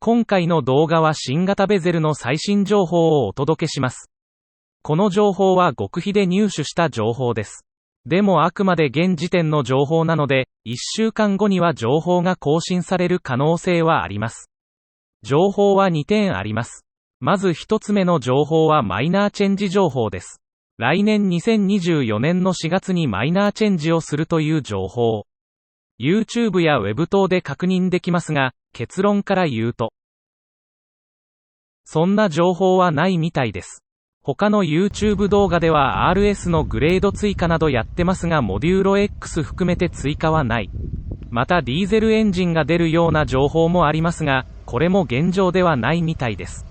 今回の動画は新型ベゼルの最新情報をお届けします。この情報は極秘で入手した情報です。でもあくまで現時点の情報なので、1週間後には情報が更新される可能性はあります。情報は2点あります。まず1つ目の情報はマイナーチェンジ情報です。来年2024年の4月にマイナーチェンジをするという情報。YouTube や Web 等で確認できますが、結論から言うと、そんな情報はないみたいです。他の YouTube 動画では RS のグレード追加などやってますが、モデューロ X 含めて追加はない。またディーゼルエンジンが出るような情報もありますが、これも現状ではないみたいです。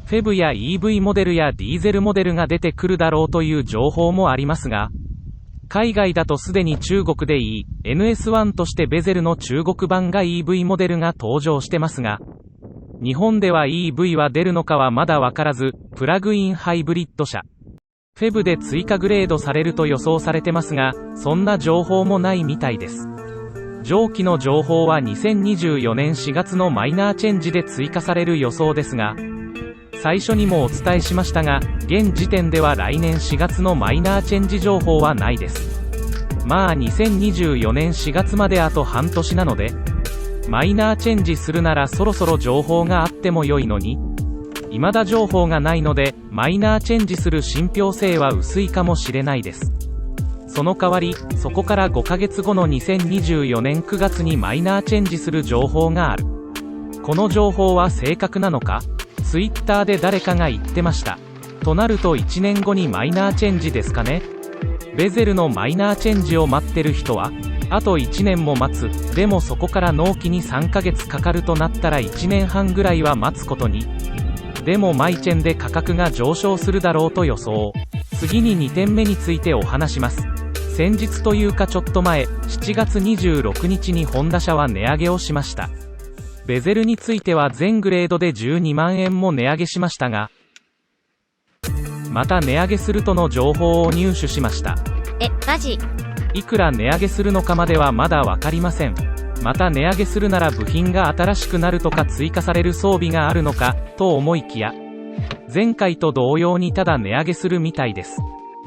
フェブや EV モデルやディーゼルモデルが出てくるだろうという情報もありますが、海外だとすでに中国で NS1 としてベゼルの中国版が EV モデルが登場してますが、日本では EV は出るのかはまだわからず、プラグインハイブリッド車。フェブで追加グレードされると予想されてますが、そんな情報もないみたいです。上記の情報は2024年4月のマイナーチェンジで追加される予想ですが、最初にもお伝えしましたが、現時点では来年4月のマイナーチェンジ情報はないです。まあ2024年4月まであと半年なので、マイナーチェンジするならそろそろ情報があっても良いのに、未だ情報がないので、マイナーチェンジする信憑性は薄いかもしれないです。その代わり、そこから5ヶ月後の2024年9月にマイナーチェンジする情報がある。この情報は正確なのか？ツイッターで誰かが言ってました。となると1年後にマイナーチェンジですかね。ベゼルのマイナーチェンジを待ってる人は、あと1年も待つ。でもそこから納期に3ヶ月かかるとなったら1年半ぐらいは待つことに。でもマイチェンで価格が上昇するだろうと予想。次に2点目についてお話します。先日というかちょっと前、7月26日にホンダ社は値上げをしました。ベゼルについては全グレードで12万円も値上げしましたが、また値上げするとの情報を入手しました。マジ？いくら値上げするのかまではまだわかりません。また値上げするなら部品が新しくなるとか追加される装備があるのかと思いきや、前回と同様にただ値上げするみたいです。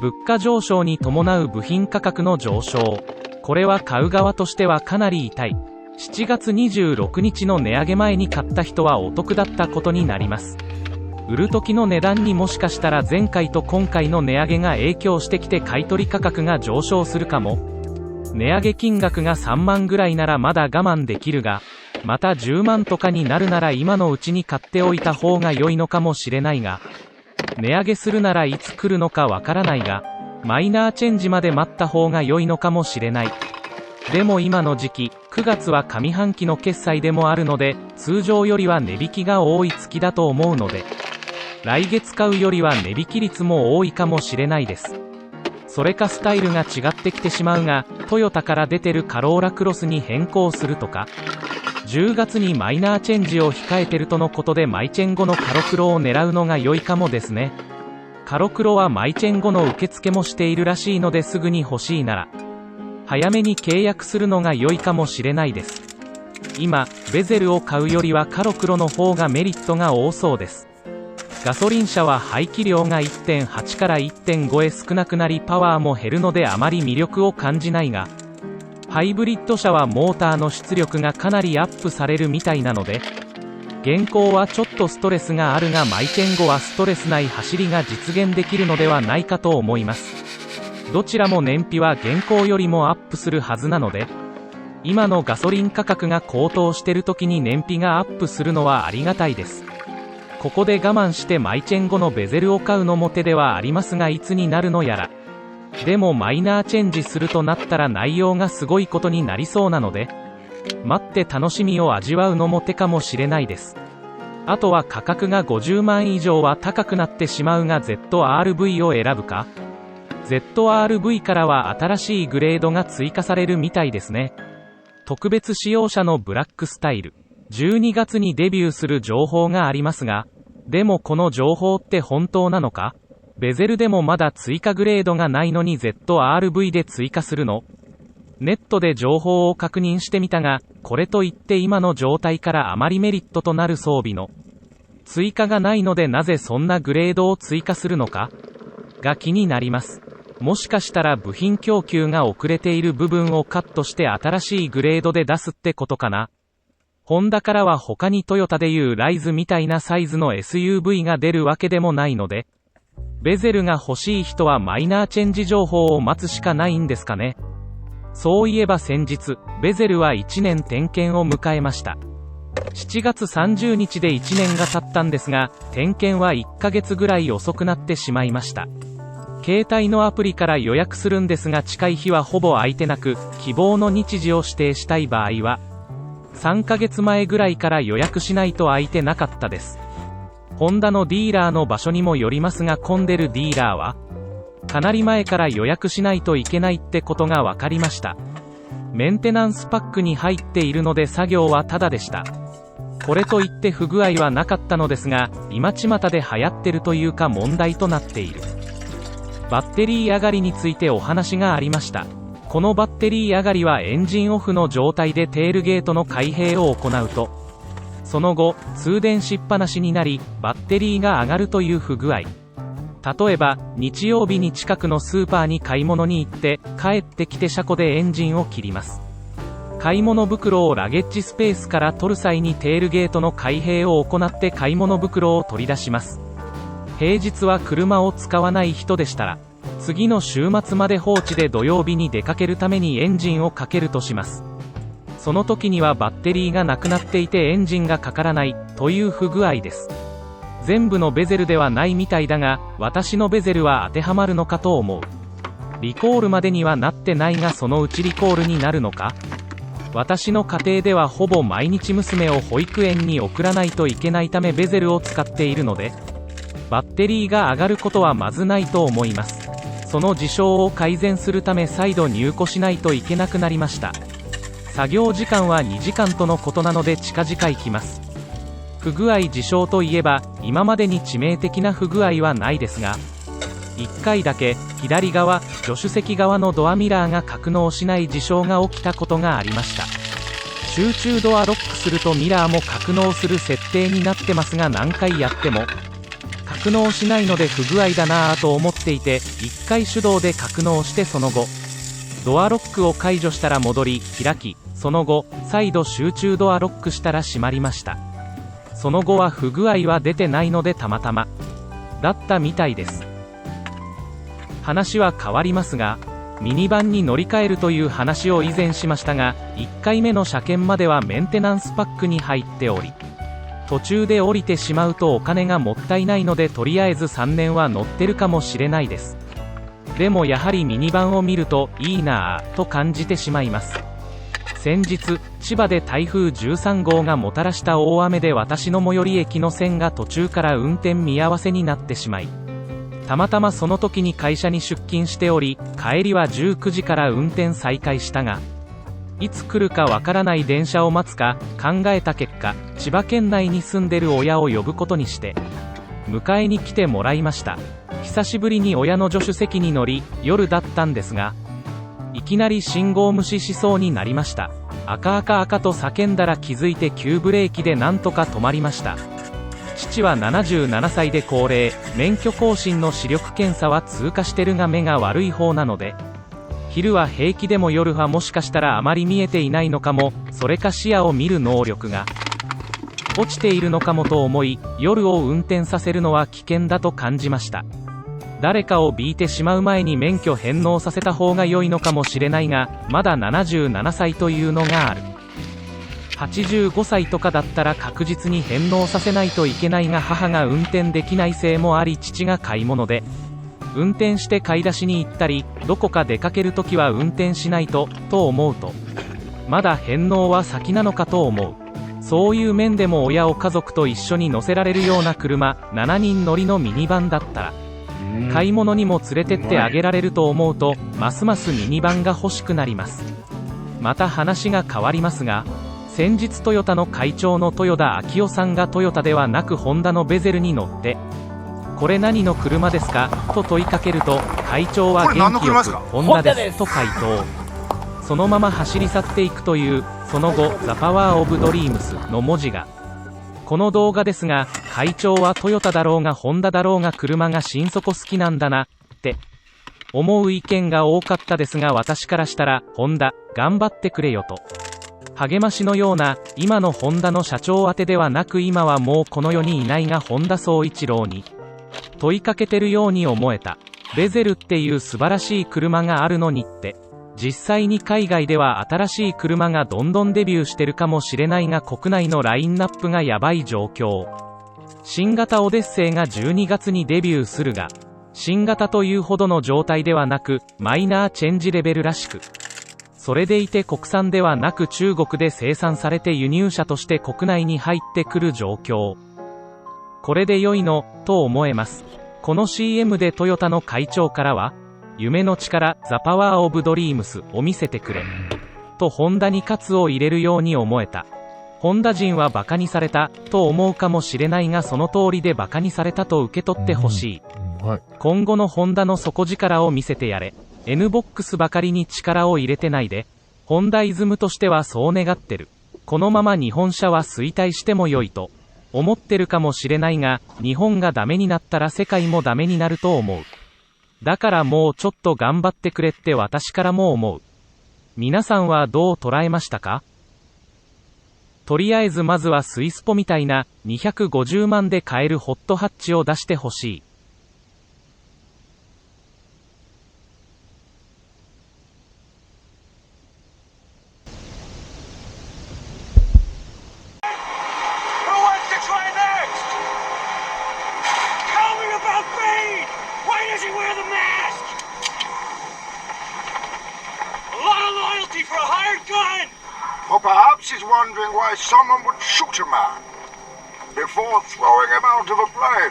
物価上昇に伴う部品価格の上昇。これは買う側としてはかなり痛い。7月26日の値上げ前に買った人はお得だったことになります。売る時の値段にもしかしたら前回と今回の値上げが影響してきて買取価格が上昇するかも。値上げ金額が3万ぐらいならまだ我慢できるが、また10万とかになるなら今のうちに買っておいた方が良いのかもしれないが、値上げするならいつ来るのかわからないが、マイナーチェンジまで待った方が良いのかもしれない。でも今の時期、9月は上半期の決済でもあるので、通常よりは値引きが多い月だと思うので、来月買うよりは値引き率も多いかもしれないです。それかスタイルが違ってきてしまうが、トヨタから出てるカローラクロスに変更するとか、10月にマイナーチェンジを控えてるとのことでマイチェン後のカロクロを狙うのが良いかもですね。カロクロはマイチェン後の受付もしているらしいのですぐに欲しいなら、早めに契約するのが良いかもしれないです。今、ベゼルを買うよりはカロクロの方がメリットが多そうです。ガソリン車は排気量が 1.8 から 1.5 へ少なくなりパワーも減るのであまり魅力を感じないが、ハイブリッド車はモーターの出力がかなりアップされるみたいなので、現行はちょっとストレスがあるがマイチェン後はストレスない走りが実現できるのではないかと思います。どちらも燃費は現行よりもアップするはずなので、今のガソリン価格が高騰してる時に燃費がアップするのはありがたいです。ここで我慢してマイチェン後のベゼルを買うのも手ではありますがいつになるのやら。でもマイナーチェンジするとなったら内容がすごいことになりそうなので、待って楽しみを味わうのも手かもしれないです。あとは価格が50万以上は高くなってしまうが ZR-V を選ぶか。ZR-V からは新しいグレードが追加されるみたいですね。特別仕様車のブラックスタイル。12月にデビューする情報がありますが、でもこの情報って本当なのか？ベゼルでもまだ追加グレードがないのに ZR-V で追加するの？ネットで情報を確認してみたが、これといって今の状態からあまりメリットとなる装備の追加がないので、なぜそんなグレードを追加するのかが気になります。もしかしたら部品供給が遅れている部分をカットして新しいグレードで出すってことかな。ホンダからは他にトヨタでいうライズみたいなサイズの SUV が出るわけでもないので、ベゼルが欲しい人はマイナーチェンジ情報を待つしかないんですかね。そういえば先日、ベゼルは1年点検を迎えました。7月30日で1年が経ったんですが、点検は1ヶ月ぐらい遅くなってしまいました。携帯のアプリから予約するんですが、近い日はほぼ空いてなく、希望の日時を指定したい場合は、3ヶ月前ぐらいから予約しないと空いてなかったです。ホンダのディーラーの場所にもよりますが、混んでるディーラーは、かなり前から予約しないといけないってことが分かりました。メンテナンスパックに入っているので作業はタダでした。これといって不具合はなかったのですが、今巷で流行ってるというか問題となっているバッテリー上がりについてお話がありました。このバッテリー上がりはエンジンオフの状態でテールゲートの開閉を行うと、その後通電しっぱなしになりバッテリーが上がるという不具合。例えば日曜日に近くのスーパーに買い物に行って帰ってきて車庫でエンジンを切ります。買い物袋をラゲッジスペースから取る際にテールゲートの開閉を行って買い物袋を取り出します。平日は車を使わない人でしたら、次の週末まで放置で土曜日に出かけるためにエンジンをかけるとします。その時にはバッテリーがなくなっていてエンジンがかからないという不具合です。全部のベゼルではないみたいだが、私のベゼルは当てはまるのかと思う。リコールまでにはなってないが、そのうちリコールになるのか。私の家庭ではほぼ毎日娘を保育園に送らないといけないためベゼルを使っているので、バッテリーが上がることはまずないと思います。その事象を改善するため再度入庫しないといけなくなりました。作業時間は2時間とのことなので近々行きます。不具合事象といえば今までに致命的な不具合はないですが、1回だけ左側助手席側のドアミラーが格納しない事象が起きたことがありました。集中ドアロックするとミラーも格納する設定になってますが、何回やっても格納しないので不具合だなぁと思っていて、1回手動で格納して、その後ドアロックを解除したら戻り開き、その後再度集中ドアロックしたら閉まりました。その後は不具合は出てないのでたまたまだったみたいです。話は変わりますが、ミニバンに乗り換えるという話を以前しましたが、1回目の車検まではメンテナンスパックに入っており、途中で降りてしまうとお金がもったいないので、とりあえず3年は乗ってるかもしれないです。でもやはりミニバンを見るといいなぁと感じてしまいます。先日千葉で台風13号がもたらした大雨で、私の最寄り駅の線が途中から運転見合わせになってしまい、たまたまその時に会社に出勤しており、帰りは19時から運転再開したが、いつ来るかわからない電車を待つか考えた結果、千葉県内に住んでる親を呼ぶことにして迎えに来てもらいました。久しぶりに親の助手席に乗り、夜だったんですが、いきなり信号無視しそうになりました。赤赤赤と叫んだら気づいて急ブレーキでなんとか止まりました。父は77歳で高齢、免許更新の視力検査は通過してるが目が悪い方なので、昼は平気でも夜はもしかしたらあまり見えていないのかも、それか視野を見る能力が落ちているのかもと思い、夜を運転させるのは危険だと感じました。誰かを逼いてしまう前に免許返納させた方が良いのかもしれないが、まだ77歳というのがある。85歳とかだったら確実に返納させないといけないが、母が運転できないせいもあり、父が買い物で運転して買い出しに行ったり、どこか出かけるときは運転しないと思うと、まだ返納は先なのかと思う。そういう面でも親を家族と一緒に乗せられるような車、7人乗りのミニバンだったら買い物にも連れてってあげられると思うと、ますますミニバンが欲しくなります。また話が変わりますが、先日トヨタの会長の豊田章男さんがトヨタではなくホンダのベゼルに乗って「これ何の車ですか?」と問いかけると、会長は元気よく「ホンダです」と回答。そのまま走り去っていくという、その後、ザ・パワー・オブ・ドリームスの文字が。この動画ですが、会長はトヨタだろうがホンダだろうが車が心底好きなんだな、って思う意見が多かったですが、私からしたら、ホンダ、頑張ってくれよと。励ましのような、今のホンダの社長宛てではなく、今はもうこの世にいないが本田宗一郎に問いかけてるように思えた。ベゼルっていう素晴らしい車があるのにって。実際に海外では新しい車がどんどんデビューしてるかもしれないが、国内のラインナップがやばい状況。新型オデッセイが12月にデビューするが、新型というほどの状態ではなく、マイナーチェンジレベルらしく、それでいて国産ではなく中国で生産されて輸入車として国内に入ってくる状況。これで良いのと思えます。この CM でトヨタの会長からは、夢の力、ザ・パワー・オブ・ドリームスを見せてくれ。とホンダに喝を入れるように思えた。ホンダ人はバカにされた、と思うかもしれないが、その通りでバカにされたと受け取ってほしい。今後のホンダの底力を見せてやれ。N ボックスばかりに力を入れてないで。ホンダイズムとしてはそう願ってる。このまま日本車は衰退しても良いと思ってるかもしれないが、日本がダメになったら世界もダメになると思う。だからもうちょっと頑張ってくれって私からも思う。皆さんはどう捉えましたか？とりあえずまずはスイスポみたいな250万で買えるホットハッチを出してほしい。Or perhaps he's wondering why someone would shoot a man before throwing him out of a plane.